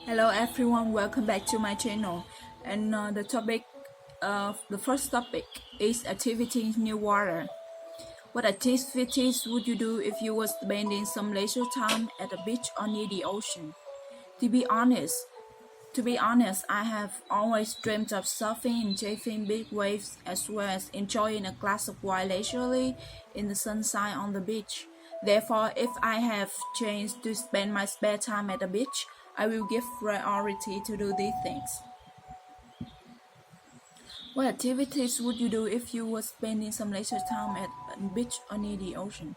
Hello everyone, welcome back to my channel. And the first topic is activities near water. What activities would you do if you were spending some leisure time at a beach or near the ocean? To be honest, I have always dreamt of surfing and chasing big waves as well as enjoying a glass of wine leisurely in the sunshine on the beach. Therefore, if I have chance to spend my spare time at the beach, I will give priority to do these things. What activities would you do if you were spending some leisure time at a beach or near the ocean?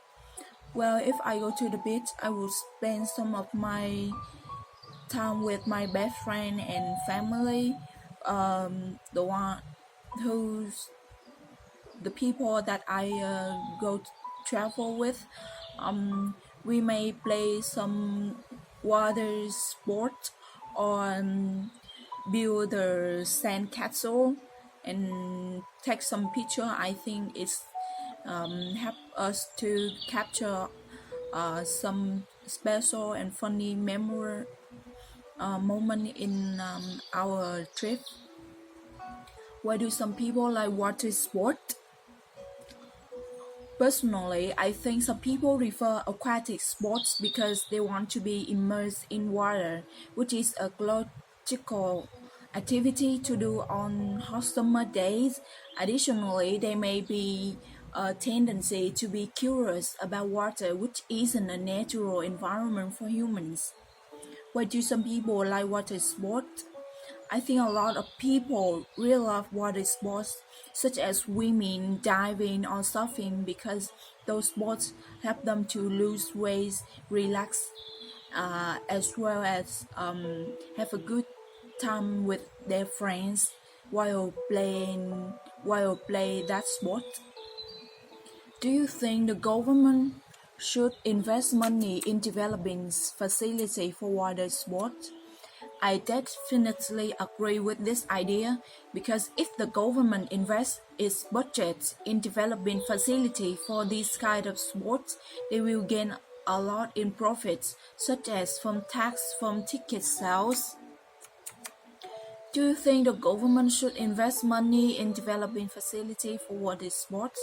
Well, if I go to the beach, I will spend some of my time with my best friend and family, the one who's the people that I go travel with. We may play some water sport or build a sand castle and take some picture. I think it's help us to capture some special and funny memory moment in our trip. Why do some people like water sport? Personally, I think some people prefer aquatic sports because they want to be immersed in water, which is a logical activity to do on hot summer days. Additionally, there may be a tendency to be curious about water, which isn't a natural environment for humans. Why do some people like water sports? I think a lot of people really love water sports such as swimming, diving, or surfing because those sports help them to lose weight, relax, as well as have a good time with their friends while play that sport. Do you think the government should invest money in developing facility for water sports? I definitely agree with this idea because if the government invests its budget in developing facility for these kind of sports, they will gain a lot in profits, such as from tax from ticket sales. Do you think the government should invest money in developing facility for water sports?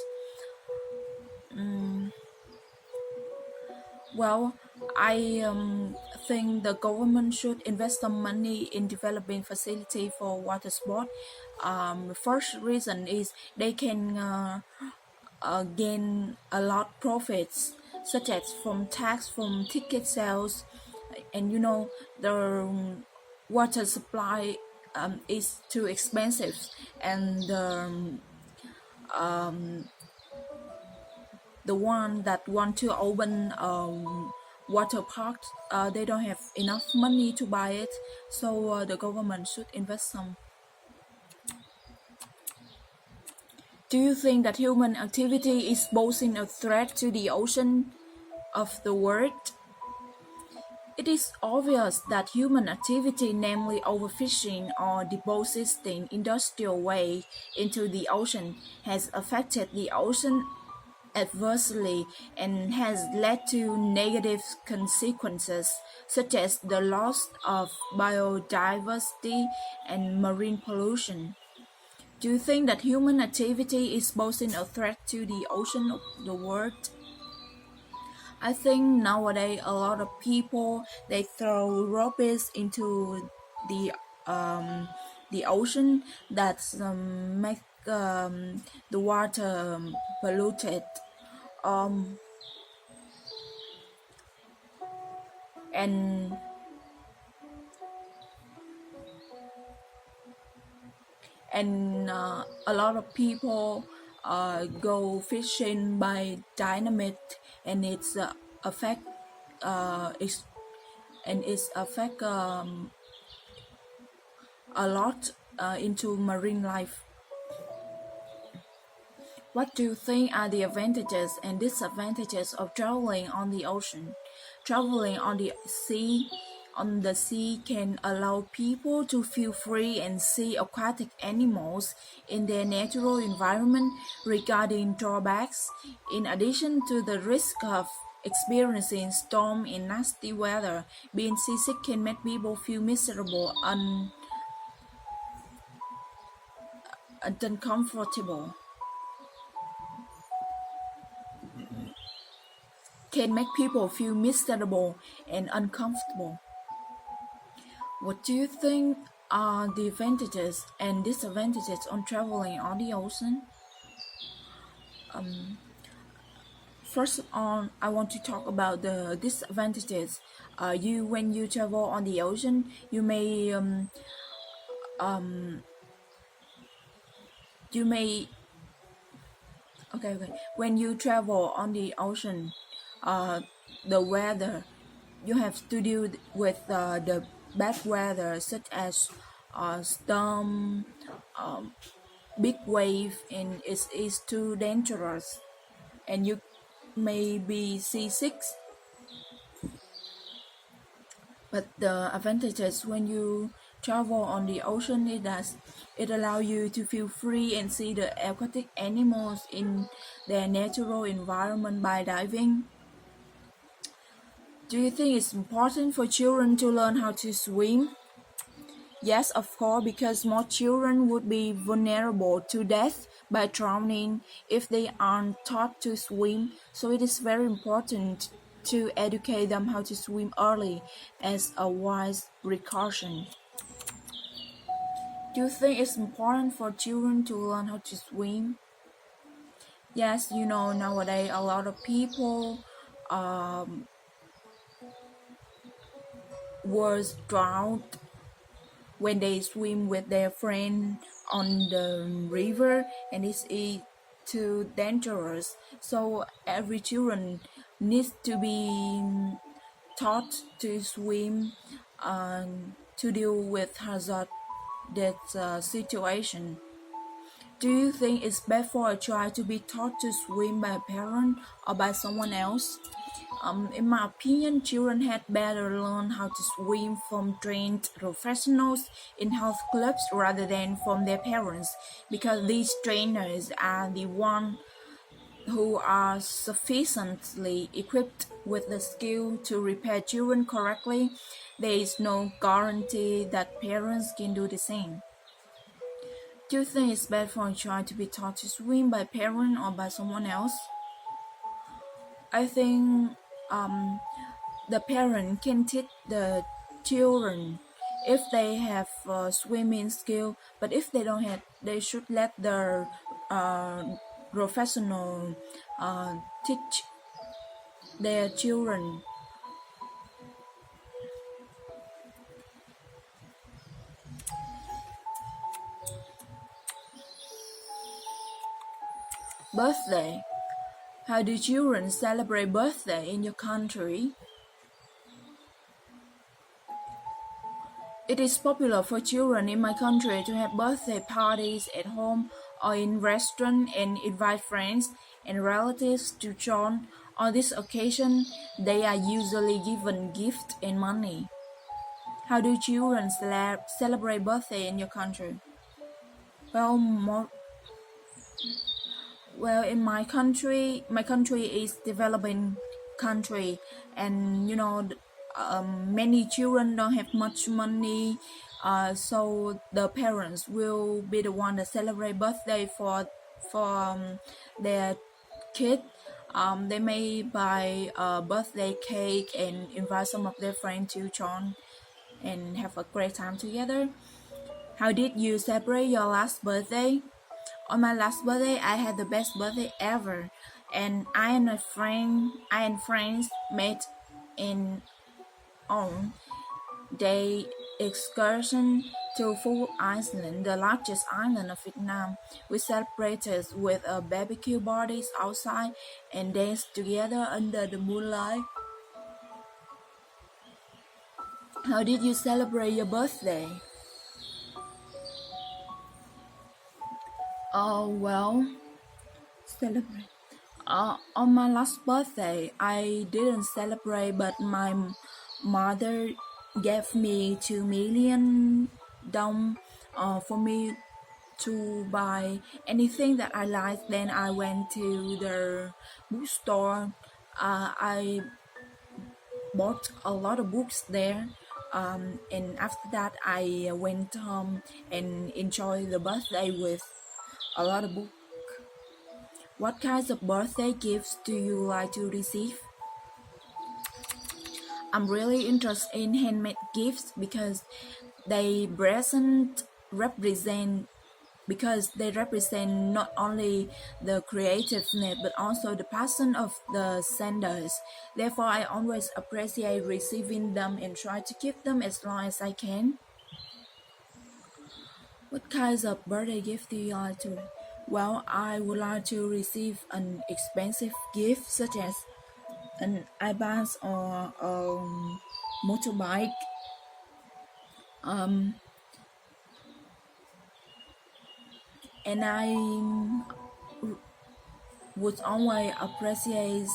Well, I think the government should invest some money in developing facility for water sport. First reason is they can gain a lot profits, such as from tax from ticket sales, and the water supply is too expensive, and the one that want to open water park, they don't have enough money to buy it, so the government should invest some. Do you think that human activity is posing a threat to the ocean of the world? It is obvious that human activity, namely overfishing or depositing industrial waste into the ocean, has affected the ocean adversely and has led to negative consequences such as the loss of biodiversity and marine pollution. Do you think that human activity is posing a threat to the ocean of the world? I think nowadays a lot of people they throw rubbish into the the ocean that make the water polluted. Um, and a lot of people go fishing by dynamite, and it's affect it's and it's affect a lot into marine life. What do you think are the advantages and disadvantages of traveling on the ocean? Traveling on the sea can allow people to feel free and see aquatic animals in their natural environment. Regarding drawbacks, in addition to the risk of experiencing storm and nasty weather. Being seasick can make people feel miserable and uncomfortable. Can make people feel miserable and uncomfortable. What do you think are the advantages and disadvantages on traveling on the ocean? First on, I want to talk about the disadvantages. When you travel on the ocean, um, you may okay. When you travel on the ocean, uh, the weather, you have to deal with the bad weather such as storm, um, big wave, and it is too dangerous, and you may be seasick. But the advantages when you travel on the ocean is that it allows you to feel free and see the aquatic animals in their natural environment by diving. Do you think it's important for children to learn how to swim? Yes, of course, because more children would be vulnerable to death by drowning if they aren't taught to swim, so it is very important to educate them how to swim early as a wise precaution. Do you think it's important for children to learn how to swim? Yes, nowadays a lot of people um, was drowned when they swim with their friend on the river, and it's too dangerous. So every children needs to be taught to swim to deal with hazard that situation. Do you think it's best for a child to be taught to swim by a parent or by someone else? In my opinion, children had better learn how to swim from trained professionals in health clubs rather than from their parents, because these trainers are the ones who are sufficiently equipped with the skill to repair children correctly. There is no guarantee that parents can do the same. Do you think it's bad for a child to be taught to swim by a parent or by someone else? I think um, the parent can teach the children if they have swimming skill, but if they don't have, they should let their uh, professional teach their children. Birthday. How do children celebrate birthday in your country? It is popular for children in my country to have birthday parties at home or in restaurants and invite friends and relatives to join. On this occasion, they are usually given gifts and money. How do children celebrate birthday in your country? Well, in my country is developing country, and many children don't have much money, so the parents will be the one that celebrate birthday for their kid. They may buy a birthday cake and invite some of their friends to join and have a great time together. How did you celebrate your last birthday? On my last birthday, I had the best birthday ever, and I and friends met in on day excursion to Full Island, the largest island of Vietnam. We celebrated with a barbecue parties outside and danced together under the moonlight. How did you celebrate your birthday? Oh well, celebrate. On my last birthday, I didn't celebrate, but my mother gave me 2 million dong for me to buy anything that I liked. Then I went to the bookstore I bought a lot of books there. And after that, I went home and enjoyed the birthday with a lot of books. What kinds of birthday gifts do you like to receive? I'm really interested in handmade gifts they present represent they represent not only the creativeness but also the passion of the senders. Therefore, I always appreciate receiving them and try to keep them as long as I can. What kinds of birthday gift do you like to? Well, I would like to receive an expensive gift such as an iPad or a motorbike. Um, and I would always appreciate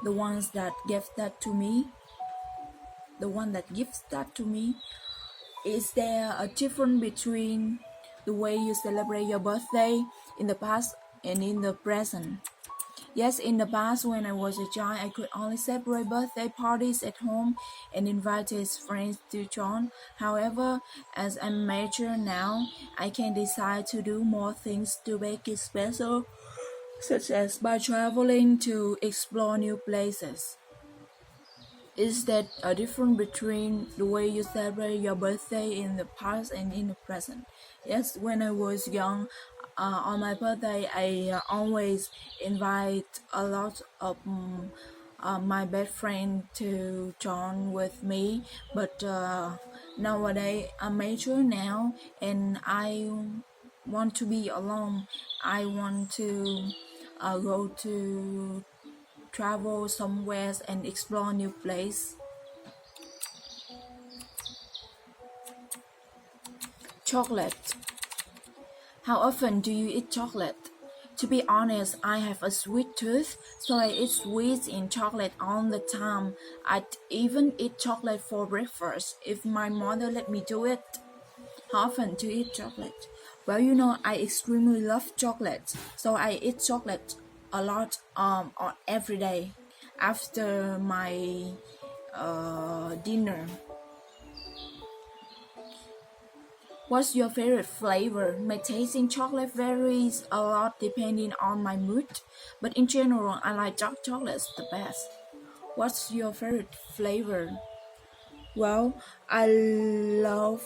the ones that give that to me. The one that gives that to me. Is there a difference between the way you celebrate your birthday in the past and in the present? Yes, in the past when I was a child, I could only celebrate birthday parties at home and invite his friends to join. However, as I'm mature now, I can decide to do more things to make it special, such as by traveling to explore new places. Is that a difference between the way you celebrate your birthday in the past and in the present? Yes, when I was young, on my birthday, I always invite a lot of my best friend to join with me. But nowadays, I'm mature now, and I want to be alone. I want to go to travel somewhere and explore new place. Chocolate. How often do you eat chocolate? To be honest, I have a sweet tooth, so I eat sweets and chocolate all the time. I'd even eat chocolate for breakfast if my mother let me do it. How often do you eat chocolate? Well, I extremely love chocolate, so I eat chocolate a lot every day after my dinner. What's your favorite flavor? My taste in chocolate varies a lot depending on my mood, but in general, I like dark chocolates the best. What's your favorite flavor? Well, I love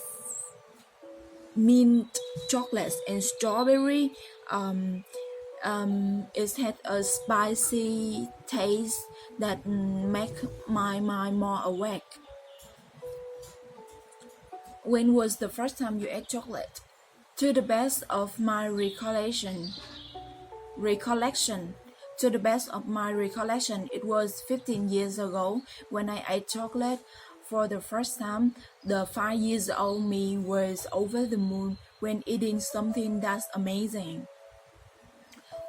mint chocolates and strawberry. It has a spicy taste that make my mind more awake. When was the first time you ate chocolate? To the best of my recollection, it was 15 years ago when I ate chocolate for the first time. The 5 years old me was over the moon when eating something that's amazing.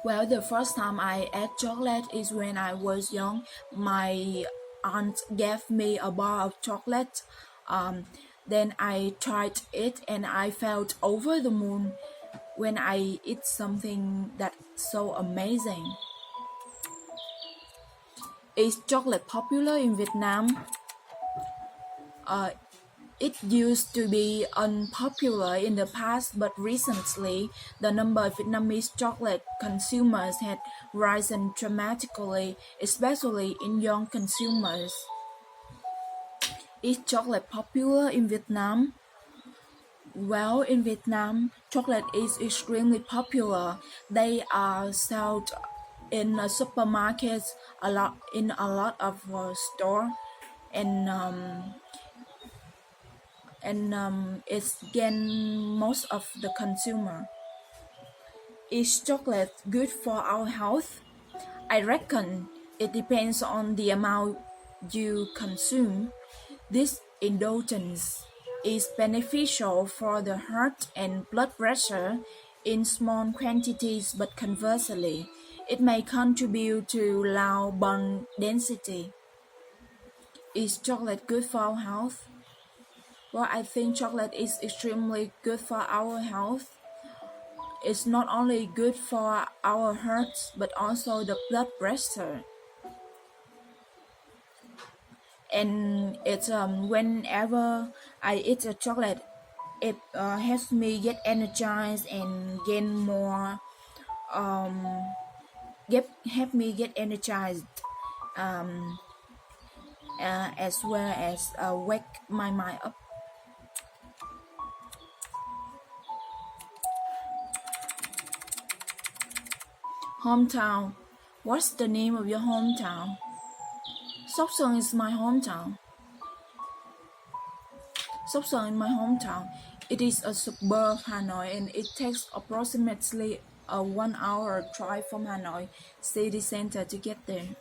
Well, the first time I ate chocolate is when I was young. My aunt gave me a bar of chocolate. Um, then I tried it and I felt over the moon when I eat something that's so amazing. Is chocolate popular in Vietnam? Uh, it used to be unpopular in the past, but recently the number of Vietnamese chocolate consumers had risen dramatically, especially in young consumers. Is chocolate popular in Vietnam? Well, in Vietnam, chocolate is extremely popular. They are sold in supermarkets, a lot of store, and it's gain most of the consumer. Is chocolate good for our health? I reckon it depends on the amount you consume. This indulgence is beneficial for the heart and blood pressure in small quantities, but conversely, it may contribute to low bone density. Is chocolate good for our health? Well, I think chocolate is extremely good for our health. It's not only good for our hearts but also the blood pressure. And it's whenever I eat a chocolate, it helps me get energized and gain more get help me get energized, um, as well as wake my mind up. Hometown. What's the name of your hometown? Sóc Sơn is my hometown. Sóc Sơn is my hometown. It is a suburb of Hanoi and it takes approximately a 1 hour drive from Hanoi city center to get there.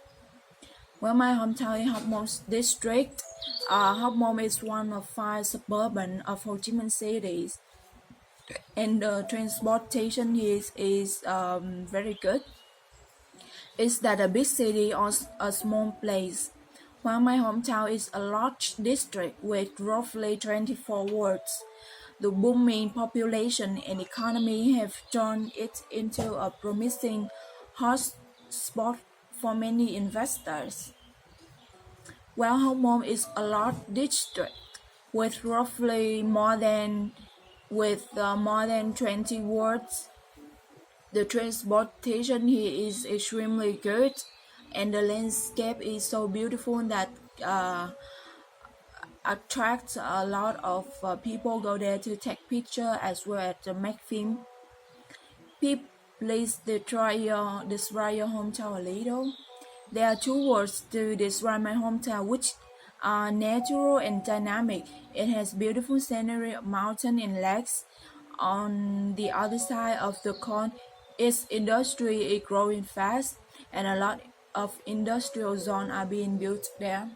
Well, my hometown is Hóc Môn district. Hóc Môn is one of 5 suburban of Ho Chi Minh cities, and the transportation is very good. Is that a big city or a small place? While my hometown is a large district with roughly 24 wards, the booming population and economy have turned it into a promising hotspot for many investors. While Hóc Môn is a large district with more than 20 wards, the transportation here is extremely good, and the landscape is so beautiful that uh, attracts a lot of people go there to take picture as well as to make film. Please describe your hometown a little. There are two words to describe my hometown, which are natural and dynamic. It has beautiful scenery of mountain and lakes. On the other side of the coin, its industry is growing fast, and a lot of industrial zones are being built there.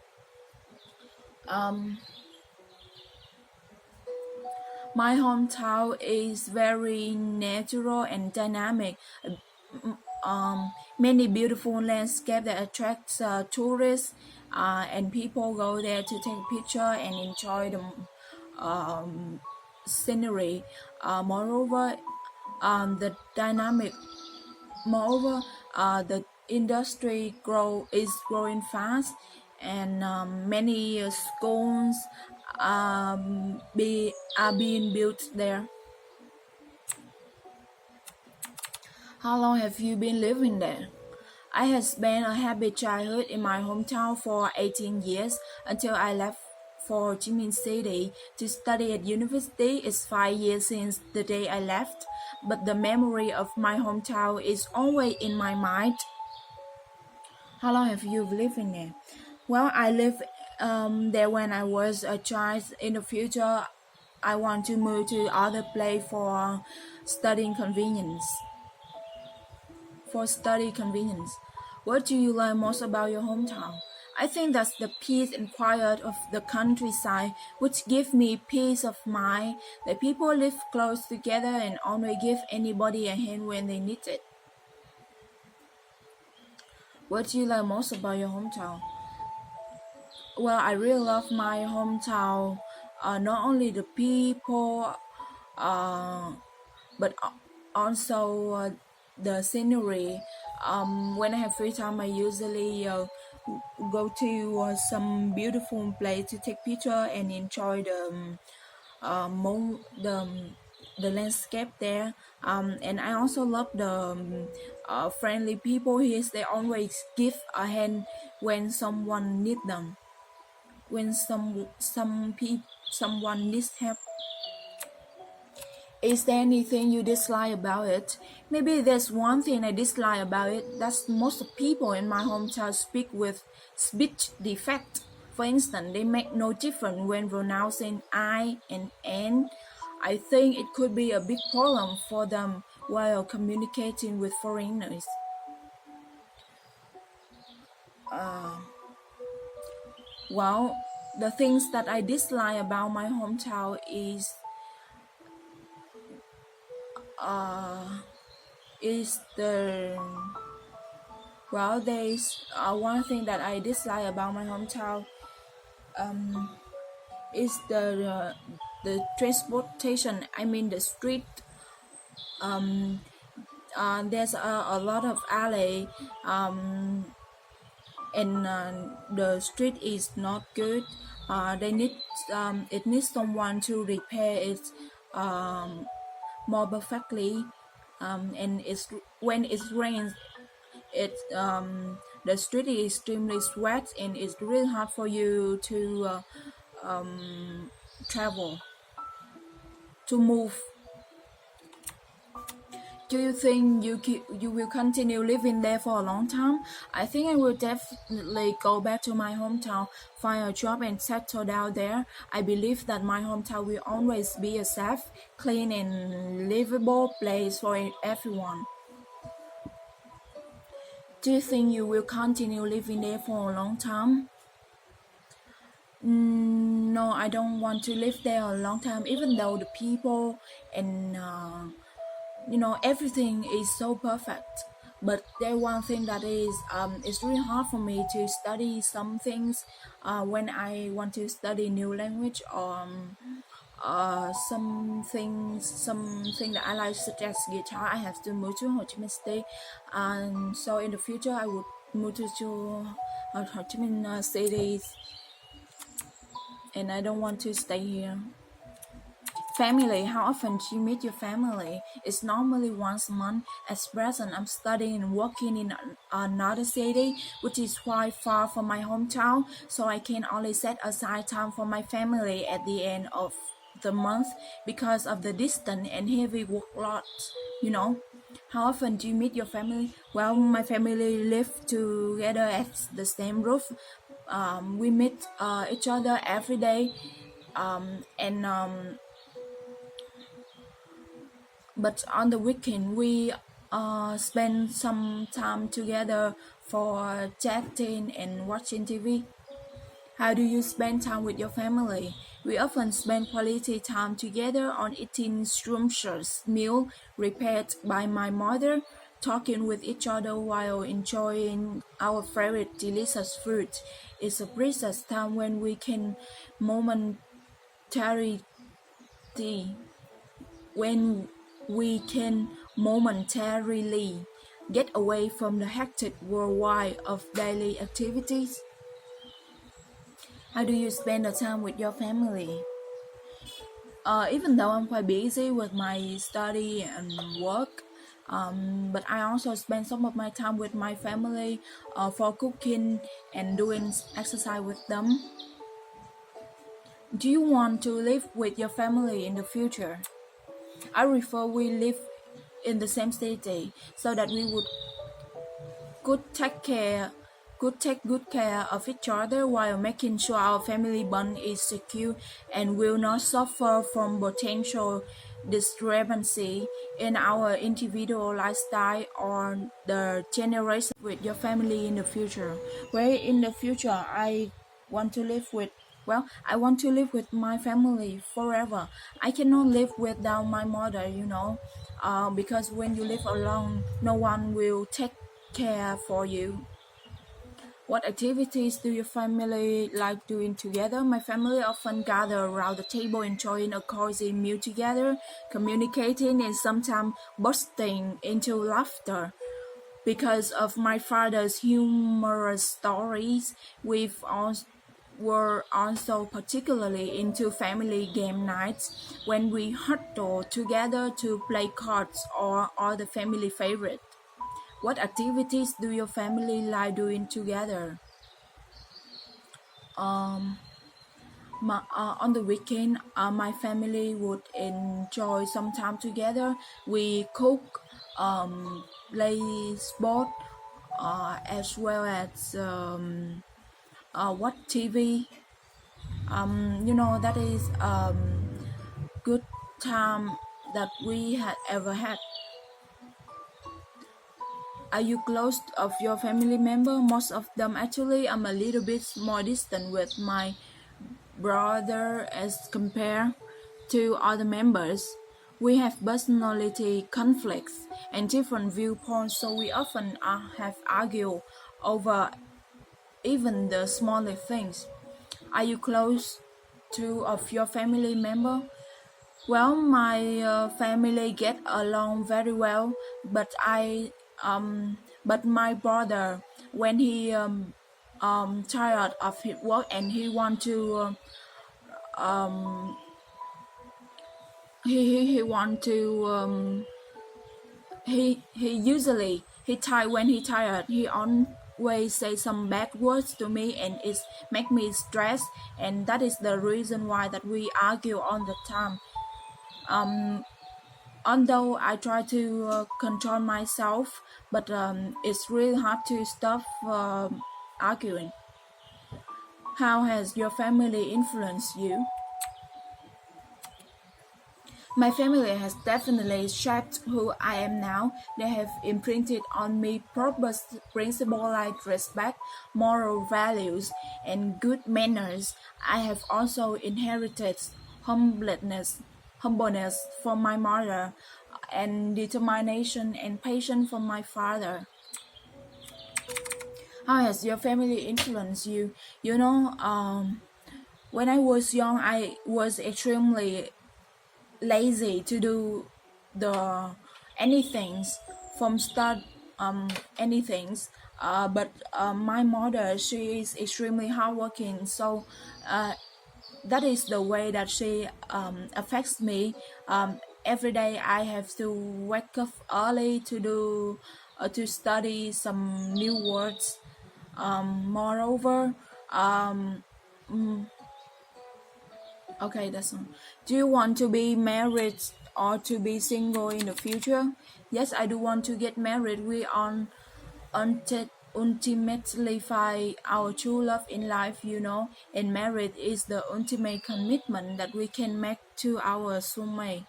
My hometown is very natural and dynamic. Many beautiful landscapes that attract tourists, and people go there to take a picture and enjoy the scenery. Moreover, the dynamic. Moreover, the industry is growing fast, and many schools are being built there. How long have you been living there? I have spent a happy childhood in my hometown for 18 years until I left for Ho Chi Minh City to study at university. It's 5 years since the day I left, but the memory of my hometown is always in my mind. How long have you lived in there? Well, I lived there when I was a child. In the future, I want to move to other place for studying convenience. For study convenience. What do you like most about your hometown? I think that's the peace and quiet of the countryside, which give me peace of mind. The people live close together and always give anybody a hand when they need it. What do you like most about your hometown? Well, I really love my hometown. Not only the people, but also the scenery. When I have free time, I usually go to some beautiful place to take picture and enjoy the landscape there. And I also love the friendly people here. They always give a hand when someone needs them. When someone needs help. Is there anything you dislike about it? Maybe there's one thing I dislike about it. That's most people in my hometown speak with speech defect. For instance, they make no difference when pronouncing I and N. I think it could be a big problem for them while communicating with foreigners. Well, the things that I dislike about my hometown is the there's one thing that I dislike about my hometown is the transportation. I mean the street um, there's a lot of alley, and the street is not good. They need it needs someone to repair it um, more perfectly. And it's when it rains, it the street is extremely wet, and it's really hard for you to travel, to move. Do you think you will continue living there for a long time? I think I will definitely go back to my hometown, find a job, and settle down there. I believe that my hometown will always be a safe, clean, and livable place for everyone. Do you think you will continue living there for a long time? No, I don't want to live there a long time, even though the people and everything is so perfect. But there one thing that is it's really hard for me to study some things when I want to study new language, or something that I like, such as guitar. I have to move to Ho Chi Minh City, and so in the future I would move to Ho Chi Minh City, and I don't want to stay here. Family, how often do you meet your family? It's normally once a month. At present, I'm studying and working in another city, which is quite far from my hometown, so I can only set aside time for my family at the end of the month because of the distance and heavy workload. You know, how often do you meet your family? Well, my family live together at the same roof. We meet each other every day, and but on the weekend we spend some time together for chatting and watching TV. How do you spend time with your family? We often spend quality time together on eating scrumptious meal prepared by my mother, talking with each other while enjoying our favorite delicious food. It's a precious time when we can momentarily when we can momentarily get away from the hectic worldwide of daily activities. How do you spend the time with your family? Even though I'm quite busy with my study and work, but I also spend some of my time with my family for cooking and doing exercise with them. Do you want to live with your family in the future? I prefer we live in the same city so that we would could take care could take good care of each other while making sure our family bond is secure and will not suffer from potential discrepancy in our individual lifestyle or the generation with your family in the future. Where in the future want to live with I want to live with my family forever. I cannot live without my mother, because when you live alone, no one will take care for you. What activities do your family like doing together? My family often gather around the table enjoying a cozy meal together, communicating and sometimes bursting into laughter. Because of my father's humorous stories, were also particularly into family game nights when we huddle together to play cards or other family favorite. What activities do your family like doing together? Um, on the weekend, my family would enjoy some time together. We cook, play sport, as well as watch TV. That is good time that we had ever had. Are you close of your family member? Most of them actually. I'm a little bit more distant with my brother as compared to other members. We have personality conflicts and different viewpoints, so we often have argued over even the smallest things. Are you close to of your family member? Well, my family get along very well, but but my brother, when he tired of his work and he want to he want to he usually he tired when he tired he always say some bad words to me and it make me stress, and that is the reason why that we argue all the time. um Although I try to control myself, but it's really hard to stop arguing. How has your family influenced you? My family has definitely shaped who I am now. They have imprinted on me purpose, principles like respect, moral values, and good manners. I have also inherited humbleness from my mother, and determination and patience from my father. How has your family influenced you? You know, when I was young, I was extremely lazy to do the anythings from start anythings. But my mother, she is extremely hardworking, so uh, that is the way that she affects me. Every day I have to wake up early to do to study some new words. Moreover, um, okay, that's all. Do you want to be married or to be single in the future? Yes, I do want to get married. We are ultimately find our true love in life, you know, and marriage is the ultimate commitment that we can make to our soulmate.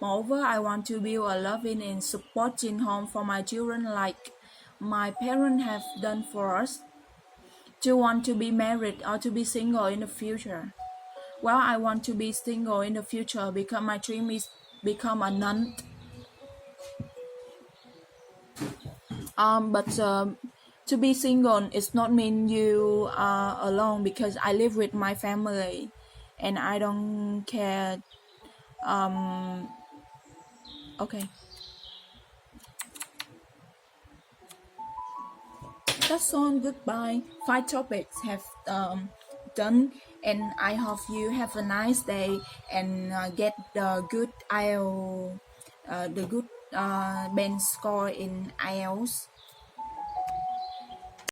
Moreover, I want to build a loving and supporting home for my children like my parents have done for us. Do you want to be married or to be single in the future? Well, I want to be single in the future because my dream is become a nun. But to be single is not mean you are alone because I live with my family, and I don't care. Okay, that's all. Goodbye. 5 topics have done, and I hope you have a nice day and get the good IELTS, the good band score in IELTS.